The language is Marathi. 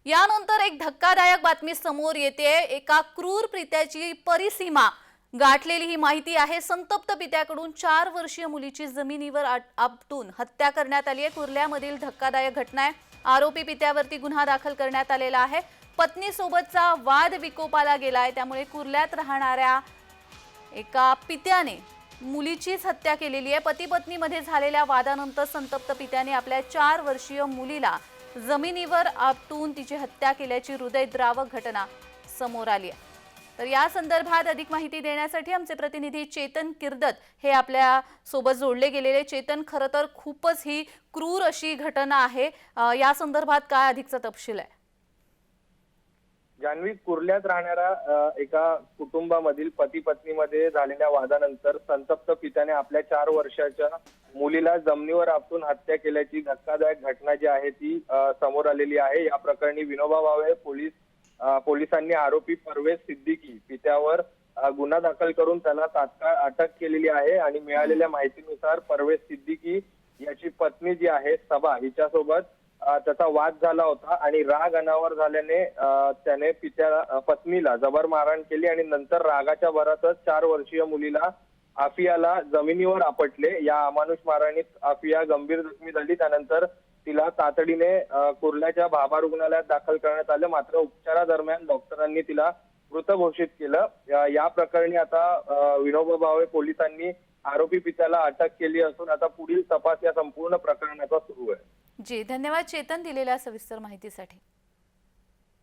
यानंतर एक धक्कादायक बातमी समोर येते। एका क्रूर प्रीत्याची परिसीमा गाठलेली ही माहिती आहे। संतप्त पित्याकडून 4 वर्षीय मुलीची जमिनीवर आपटून हत्या करण्यात आली आहे। कुर्ल्यामधील धक्कादायक घटना आहे। आरोपी पित्यावरती गुन्हा दाखल करण्यात आलेला आहे। पत्नीसोबतचा वाद विकोपाला गेलाय, त्यामुळे कुर्ल्यात राहणाऱ्या एका पित्याने मुलीचीच हत्या केलेली आहे। पती पत्नीमध्ये झालेल्या वादानंतर संतप्त पित्याने आपल्या 4 वर्षीय मुलीला जमिनीवर आपटून तिची हत्या केल्याची हृदयद्रावक घटना समोर आली आहे। तर या संदर्भात अधिक माहिती देण्यासाठी आमचे प्रतिनिधी चेतन किर्दत हे आपल्या सोबत जोडले गेलेले। चेतन, खरं तर खूपच ही क्रूर अशी घटना आहे, या संदर्भात काय अधिकचा तपशील आहे? जान्हवी, कुर्ल्यात राहणाऱ्या एका कुटुंबामधील पती पत्नीमध्ये झालेल्या वादानंतर संतप्त पित्याने आपल्या 4 वर्षाच्या मुलीला जमिनीवर आपटून हत्या केल्याची धक्कादायक घटना जी आहे ती समोर आलेली आहे। या प्रकरणी विनोबा भावे पोलिसांनी आरोपी परवेज सिद्दीकी पित्यावर गुन्हा दाखल करून त्याला तात्काळ अटक केलेली आहे। आणि मिळालेल्या माहितीनुसार परवेज सिद्दीकी याची पत्नी जी आहे सबा हिच्यासोबत त्याचा वाद झाला होता आणि राग अनावर झाल्याने त्याने पत्नीला जबर मारहाण केली आणि नंतर रागाच्या भरातच 4 वर्षीय मुलीला आफियाला जमिनीवर आपटले। या अमानुष मारहाणीत आफिया गंभीर जखमी झाली। त्यानंतर तिला तातडीने कुर्ल्याच्या भाभा रुग्णालयात दाखल करण्यात आले, मात्र उपचारादरम्यान डॉक्टरांनी तिला मृत घोषित केलं। या प्रकरणी आता विनोबा भावे पोलिसांनी आरोपी पित्याला अटक केली असून आता पुढील तपास या संपूर्ण प्रकरणाचा सुरू आहे। जी, धन्यवाद चेतन दिलेल्या सविस्तर माहितीसाठी।